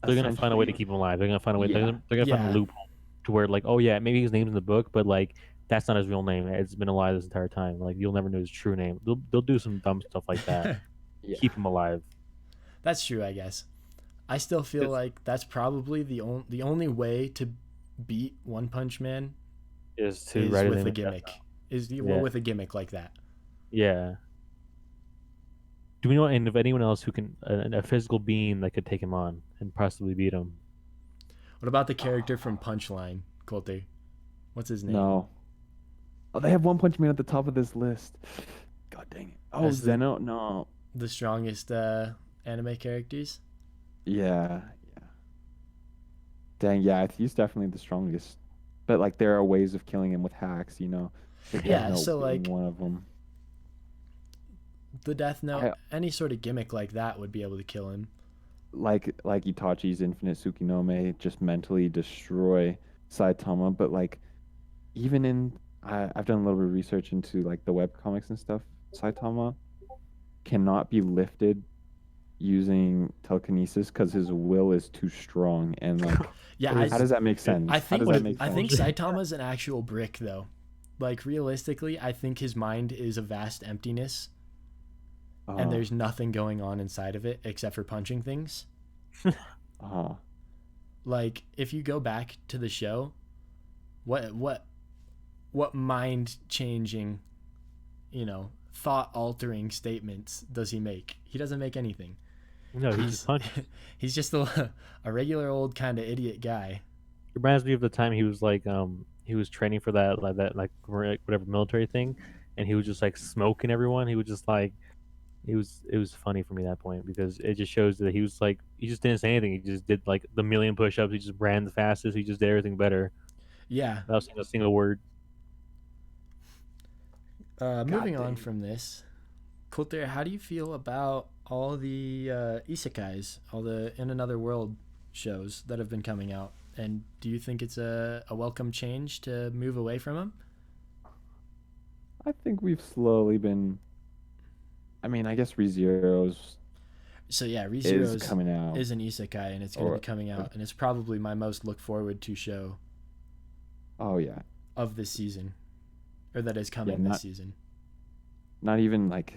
they're gonna find a way to keep him alive. They're gonna find a way. Yeah. They're gonna find a loophole to where, like, oh yeah, maybe his name's in the book, but like that's not his real name. It's been alive this entire time. Like, you'll never know his true name. They'll do some dumb stuff like that. Keep him alive. That's true, I guess. I still feel like that's probably the only way to beat One Punch Man is with a gimmick. With a gimmick like that. Yeah. Do we know of anyone else who can a physical being that could take him on and possibly beat him? What about the character from Punchline, Coulter? What's his name? No. Oh, they have One Punch Man at the top of this list. God dang it. Oh, Zeno? No. The strongest anime characters? Yeah. Dang, yeah, he's definitely the strongest. But like, there are ways of killing him with hacks, you know. Yeah, so like one of them. The Death Note, any sort of gimmick like that would be able to kill him. Like Itachi's Infinite Tsukinome, just mentally destroy Saitama. But like, even in I've done a little bit of research into like the web comics and stuff. Saitama cannot be lifted using telekinesis because his will is too strong, and like how does that make sense? I think Saitama's an actual brick though. Like, realistically, I think his mind is a vast emptiness, and there's nothing going on inside of it except for punching things. Like, if you go back to the show, what mind changing, thought altering statements does he make? He doesn't make anything. No, he's he's just a regular old kind of idiot guy. It reminds me of the time he was like he was training for that whatever military thing, and he was just like smoking everyone. He was just like it was funny for me at that point, because it just shows that he was like, he just didn't say anything. He just did like the million push-ups. He just ran the fastest. He just did everything better. Yeah. Without saying a single word. Moving on from this, Coulter, how do you feel about all the isekais, all the In Another World shows that have been coming out? And do you think it's a welcome change to move away from them? I think we've slowly been... I mean, I guess ReZero's... So yeah, ReZero's is coming out. Is an isekai, and it's going to be coming out, and it's probably my most look forward to show. Oh yeah. Of this season, or that is coming this season. Not even like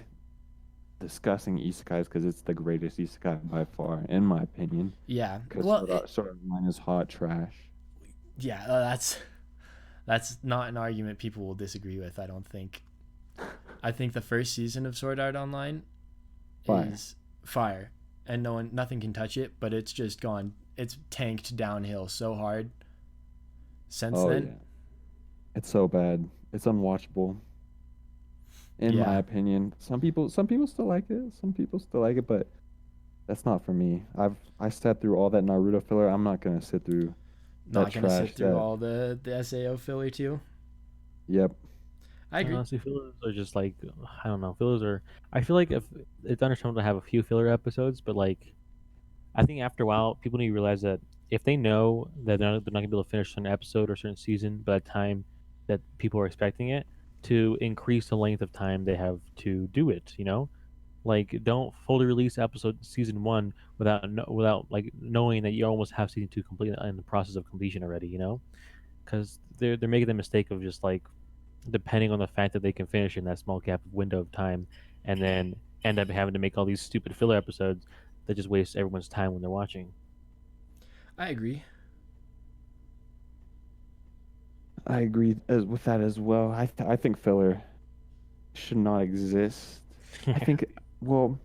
discussing isekais, because it's the greatest isekai by far, in my opinion. Yeah. Because Sword Art Online is hot trash. Yeah, that's not an argument people will disagree with, I don't think. I think the first season of Sword Art Online is fire, and nothing can touch it, but it's just gone it's tanked downhill so hard since Oh then. yeah, it's so bad. It's unwatchable, in my Yeah, opinion. Some people still like it. Some people still like it, but that's not for me. I sat through all that Naruto filler. I'm not gonna sit through that not gonna trash. sit through That all the Sao filler too. yep. I agree. Honestly, fillers are just like I don't know. Fillers are. I feel like if it's understandable to have a few filler episodes, but like I think after a while, people need to realize that if they know that they're not gonna be able to finish an episode or a certain season by the time that people are expecting it, to increase the length of time they have to do it. Like don't fully release episode season one without like knowing that you almost have season two complete in the process of completion already. Because they're making the mistake of just like depending on the fact that they can finish in that small gap of window of time, and then end up having to make all these stupid filler episodes that just waste everyone's time when they're watching. I agree. I agree with that as well. I think filler should not exist. I think well,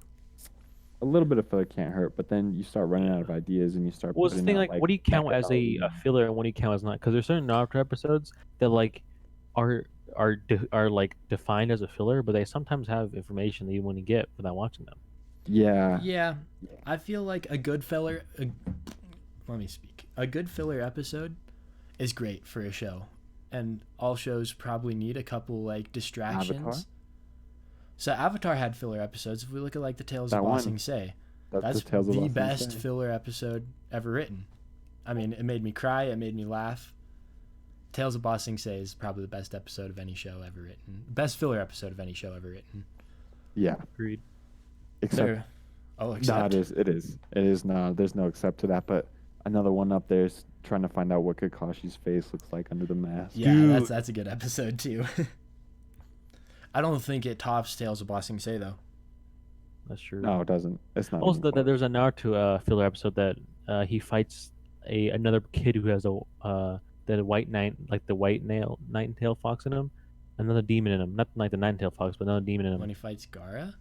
a little bit of filler can't hurt, but then you start running out Yeah. of ideas and you start What's the putting thing out like? like What do you count mega as a episodes. filler and what do you count as not? Because there's certain Naruto episodes that like are like defined as a filler, but they sometimes have information that you want to get without watching them. Yeah. Yeah, I feel like a good filler. Let me speak. A good filler episode is great for a show, and all shows probably need a couple like Avatar. distractions. So Avatar had filler episodes. If we look at like the Tales of That Ba one. Sing Se, That's the that's Tales of the Lost in best Say. filler episode ever written. I mean, it made me cry. It made me laugh. Tales of Ba Sing Se is probably the best episode of any show ever written. Best filler episode of any show ever written. Yeah. Agreed. Except There. Oh, no, except. it is no. There's no except to that. But another one up there is trying to find out what Kakashi's face looks like under the mask. Yeah, Dude. that's a good episode too. I don't think it tops Tales of Ba Sing Se though. That's true. No, it doesn't. It's not Also, even close. there's a Naruto filler episode that he fights another kid who has the white night like the white nail nine-tail fox in him, another demon in him, not like the nine-tail fox, but another demon in him. When he fights Gara.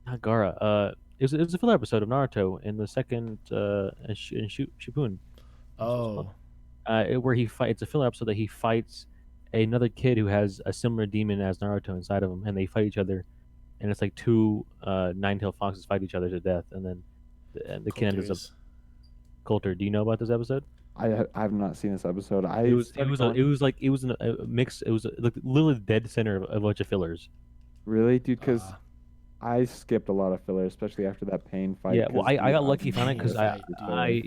Not Gara. It was a filler episode of Naruto in the second Shippuden. Oh. Where he fights. It's a filler episode that he fights another kid who has a similar demon as Naruto inside of him, and they fight each other. And it's like two nine-tailed foxes fight each other to death, and then the kid ends up Coulter's. Coulter. Do you know about this episode? I have not seen this episode. It was a mix. It was like literally the dead center of a bunch of fillers. Really, dude, because Uh, I skipped a lot of filler, especially after that pain fight. Yeah, well, 'cause, I dude, got lucky was finding because Pain pissed fight, with I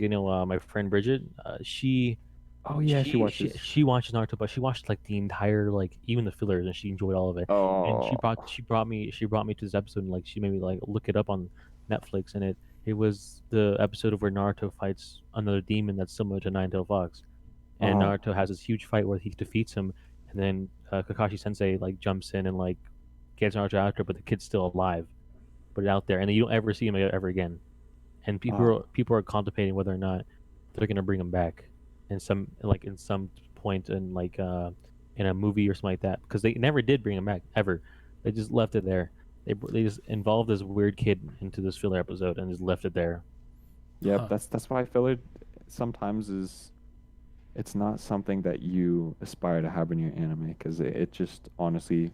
filler. my friend Bridget, she Oh yeah, she she watches. she watches Naruto, but she watched like the entire like even the fillers, and she enjoyed all of it. And Oh, she brought me to this episode, and like she made me like look it up on Netflix, and it was the episode of where Naruto fights another demon that's similar to Nine-Tailed Fox, and oh, Naruto has this huge fight where he defeats him, and then Kakashi Sensei like jumps in and like gets Naruto after, but the kid's still alive, but out there, and then you don't ever see him ever again. And oh, people are contemplating whether or not they're gonna bring him back in some point in a movie or something like that, because they never did bring him back ever. They just left it there. They just involved this weird kid into this filler episode and just left it there. yep. huh. That's why filler sometimes is. It's not something that you aspire to have in your anime because it just honestly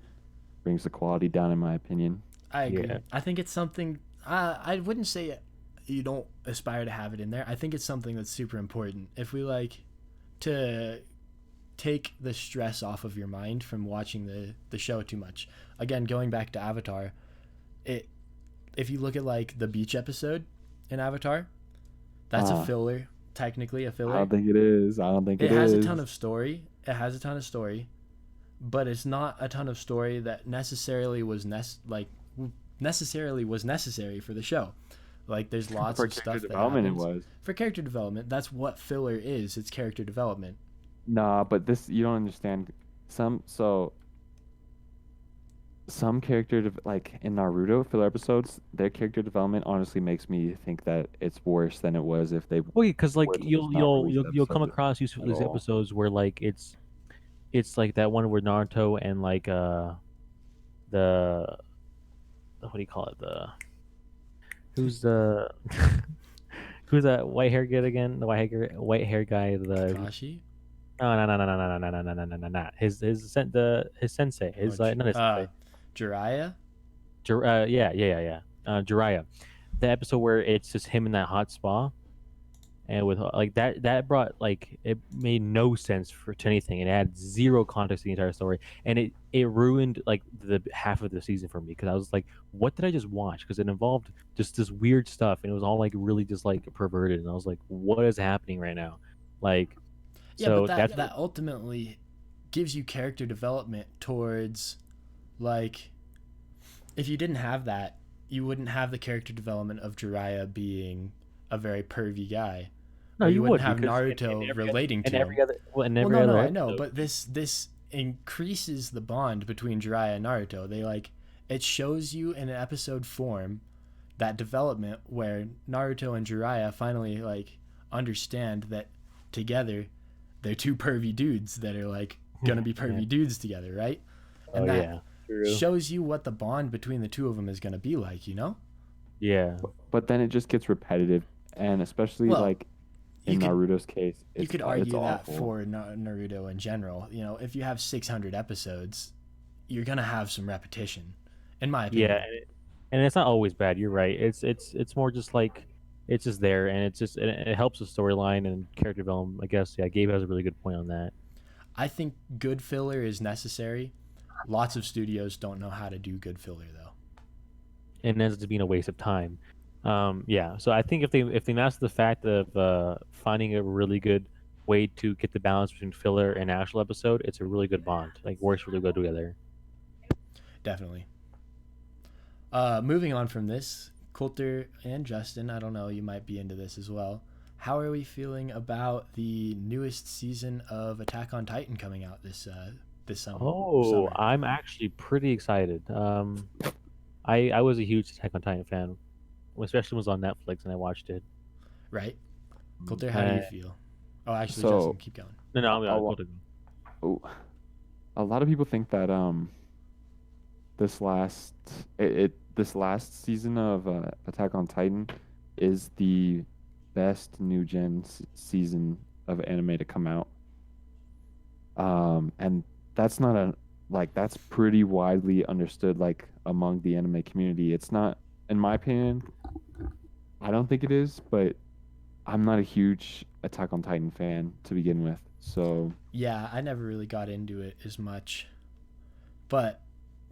brings the quality down, in my opinion. I agree. Yeah. I think it's something. I wouldn't say you don't aspire to have it in there. I think it's something that's super important. If we like to take the stress off of your mind from watching the show too much. Again, going back to Avatar, it if you look at like the beach episode in Avatar, that's a Ah. filler, technically a I filler. don't think it is. I don't think It it has is. a ton of story. It has a ton of story, but it's not a ton of story that necessarily was necessarily was necessary for the show. Like there's lots For of character stuff that development, it happens. was. For character development. That's what filler is. It's character development. Nah, but this you don't understand. Some like in Naruto filler episodes, their character development honestly makes me think that it's worse than it was if they Well, because like were to just not release the you'll come episodes across at these all. episodes where like it's like that one where Naruto and like the what do you call it, the who's the Who's that white hair kid again? The white hair guy. The Kakashi. no no no no no no no no no no no no no. His sensei. Oh, His not his sensei. Jiraiya. Yeah. Jiraiya. The episode where it's just him in that hot spa, and with like that brought like it made no sense for to anything. It had zero context to the entire story, and it ruined like the half of the season for me because I was like, what did I just watch? Because it involved just this weird stuff, and it was all like really just like perverted, and I was like, what is happening right now? Like, Yeah, but so that's that ultimately gives you character development towards, like, if you didn't have that, you wouldn't have the character development of Jiraiya being a very pervy guy, no, or you you wouldn't would have because Naruto relating to him. in Well, every no, other I know, episode, but this increases the bond between Jiraiya and Naruto. It shows you in an episode form that development where Naruto and Jiraiya finally like understand that together they're two pervy dudes that are like gonna be pervy dudes together, right? oh And that yeah, true, shows you what the bond between the two of them is gonna be like, you know? yeah, But then it just gets repetitive, and especially Well, like you in could Naruto's case, you it's could it's argue that awful. for Naruto in general. You know, if you have 600 episodes, you're gonna have some repetition, in my opinion. yeah, and it's not always bad. You're right. It's more just like it's just there, and it helps the storyline and character development. I guess yeah, Gabe has a really good point on that. I think good filler is necessary. Lots of studios don't know how to do good filler though. And ends up being a waste of time. Yeah, so I think if they master the fact of finding a really good way to get the balance between filler and actual episode, it's a really good bond. Like works really good together. Definitely. Moving on from this, Coulter and Justin, I don't know, you might be into this as well. How are we feeling about the newest season of Attack on Titan coming out this Oh, summer? I'm actually pretty excited. I was a huge Attack on Titan fan, especially when it was on Netflix and I watched it. Right? Coulter, how do you Uh, feel? Oh, actually, So Justin, keep going. no, no, a, I'm lo- going to oh, a lot of people think that this last this last season of Attack on Titan is the best new gen season of anime to come out. And that's not a like that's pretty widely understood like among the anime community. It's not, in my opinion, I don't think it is, but I'm not a huge Attack on Titan fan to begin with. So Yeah, I never really got into it as much. But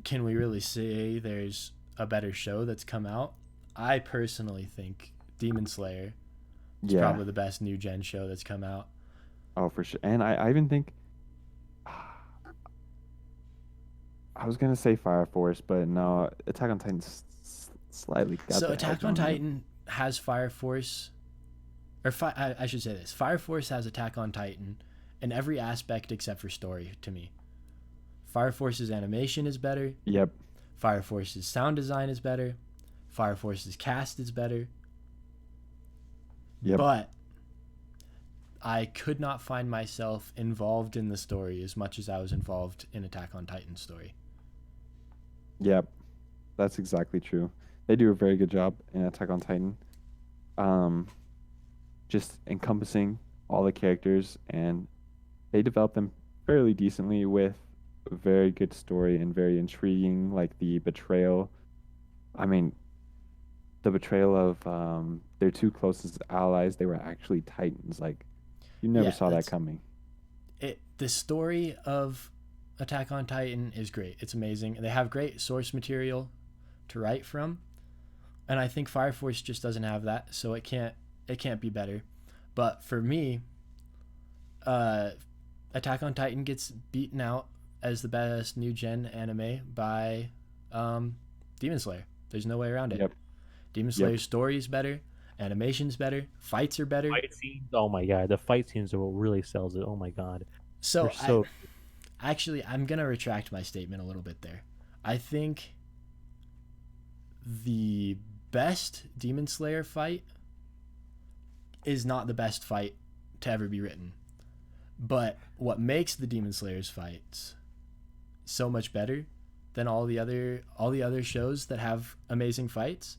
can we really say there's a better show that's come out? I personally think Demon Slayer is yeah, probably the best new gen show that's come out. oh for sure. And I even think I was gonna say Fire Force, but no, Attack on Titan's slightly got So the Attack edge on on it. Titan has Fire Force, or I should say this: Fire Force has Attack on Titan in every aspect except for story. To me, Fire Force's animation is better. Yep. Fire Force's sound design is better. Fire Force's cast is better. Yep. But I could not find myself involved in the story as much as I was involved in Attack on Titan's story. Yep. That's exactly true. They do a very good job in Attack on Titan. Um, just encompassing all the characters, and they develop them fairly decently with a very good story and very intriguing, like the betrayal. I mean, the betrayal of their two closest allies, they were actually Titans. Like, you never Yeah, saw that coming. The story of Attack on Titan is great. It's amazing. They have great source material to write from, and I think Fire Force just doesn't have that, so it can't be better. But for me, Attack on Titan gets beaten out as the best new gen anime by Demon Slayer. There's no way around it. Yep. Demon Slayer's story is better, animation's better, fights are better. fight scenes. Oh my god, the fight scenes are what really sells it. Oh my god, So they're so. actually, I'm gonna retract my statement a little bit there. I think the best Demon Slayer fight is not the best fight to ever be written. But what makes the Demon Slayer's fights so much better than all the other shows that have amazing fights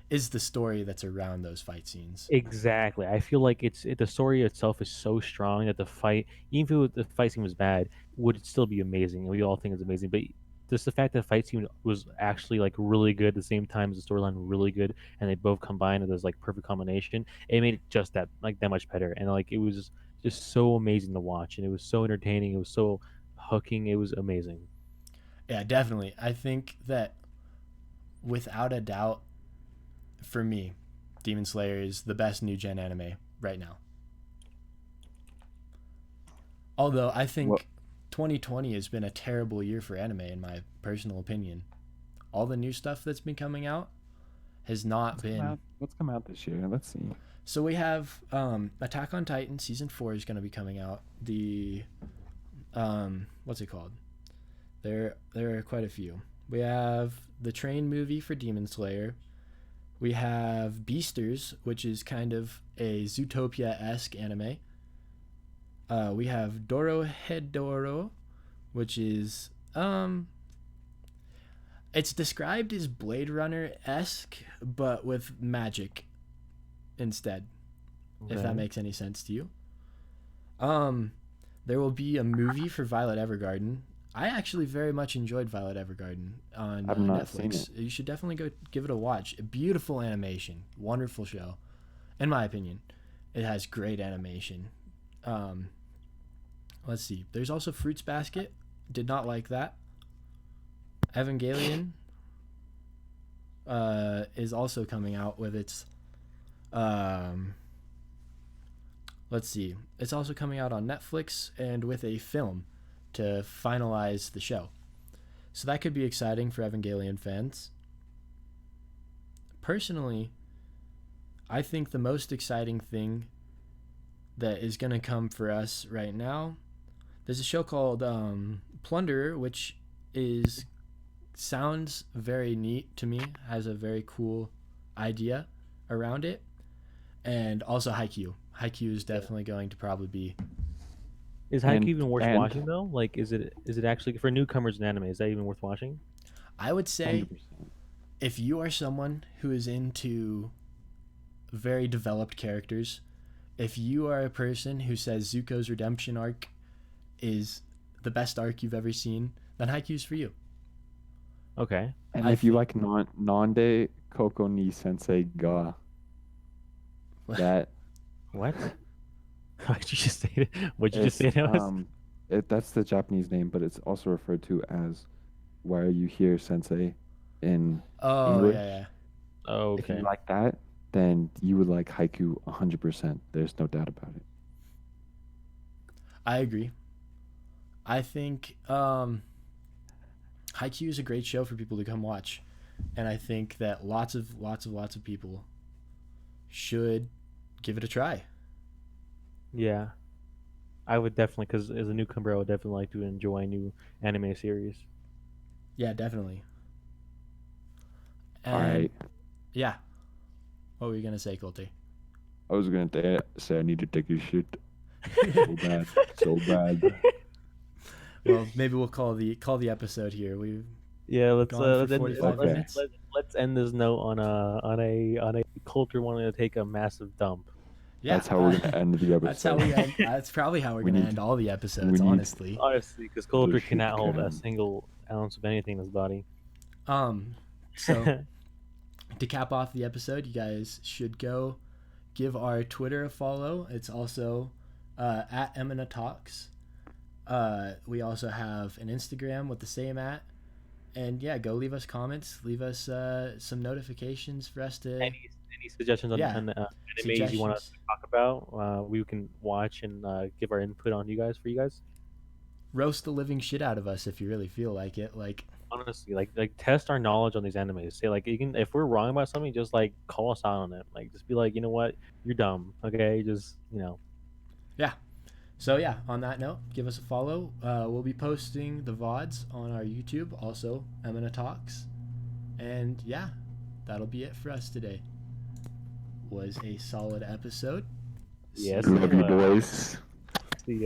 is the story that's around those fight scenes. Exactly. I feel like the story itself is so strong that the fight, even if the fight scene was bad, would still be amazing, and we all think it's amazing. But just the fact that the fight scene was actually like really good at the same time as the storyline really good, and they both combined as like perfect combination, it made it just that much better. And like it was just so amazing to watch, and it was so entertaining. It was so hooking. It was amazing. Yeah, definitely. I think that without a doubt, for me, Demon Slayer is the best new gen anime right now. Although I think What 2020 has been a terrible year for anime, in my personal opinion. All the new stuff that's been coming out has not what's been. what's come out this year? Let's see. So we have Attack on Titan season 4 is going to be coming out. The what's it called? There are quite a few. We have the Train movie for Demon Slayer. We have Beasters, which is kind of a Zootopia-esque anime. We have Dorohedoro, which is it's described as Blade Runner-esque, but with magic instead. Okay. If that makes any sense to you. There will be a movie for Violet Evergarden. I actually very much enjoyed Violet Evergarden on I've not Netflix. seen it. You should definitely go give it a watch. A beautiful animation, wonderful show, in my opinion. It has great animation. Let's see. There's also Fruits Basket. Did not like that. Evangelion is also coming out with its let's see. It's also coming out on Netflix and with a film to finalize the show. So that could be exciting for Evangelion fans. Personally, I think the most exciting thing that is going to come for us right now, there's a show called Plunderer, which sounds very neat to me, has a very cool idea around it. And also Haikyuu. Haikyuu is definitely going to probably be. Is Haikyuu even worth watching though? Like, is it actually for newcomers in anime? Is that even worth watching? I would say 100%. if you are someone who is into very developed characters, if you are a person who says Zuko's redemption arc is the best arc you've ever seen, then Haikyuu's for you. Okay. And if you like Nande Koko ni Sensei ga, that what? What'd you just say? What'd you just say? That's the Japanese name, but it's also referred to as where you hear Sensei in English. Yeah. Oh, okay. If you like that, then you would like Haikyuu 100%. There's no doubt about it. I agree. I think Haikyuu is a great show for people to come watch, and I think that lots of people should give it a try. Yeah, I would definitely, because as a newcomer, I would definitely like to enjoy a new anime series. Yeah, definitely. All right. Yeah. What were you gonna say, Colte? I was gonna say I need to take a shit. So bad. Well, maybe we'll call the episode here. Let's gone for 45 minutes. Let's end this note on a culture wanting to take a massive dump. Yeah, that's how we're gonna end the episode. That's how we end. That's probably how we're gonna end all the episodes. Honestly, because culture cannot hold a single ounce of anything in his body. So to cap off the episode, you guys should go give our Twitter a follow. It's also at Emina Talks. We also have an Instagram with the same @ and yeah, go leave us comments, leave us some notifications for us to any suggestions on animes you want us to talk about. We can watch and give our input on for you guys. Roast the living shit out of us if you really feel like it. Like honestly, like test our knowledge on these animes. Say like, you can, if we're wrong about something, just like call us out on it. Like just be like, you know what, you're dumb. Okay, just Yeah. So yeah, on that note, give us a follow. We'll be posting the VODs on our YouTube, also Emina Talks. And yeah, that'll be it for us today. Was a solid episode. Yes. Love you, boys. See ya.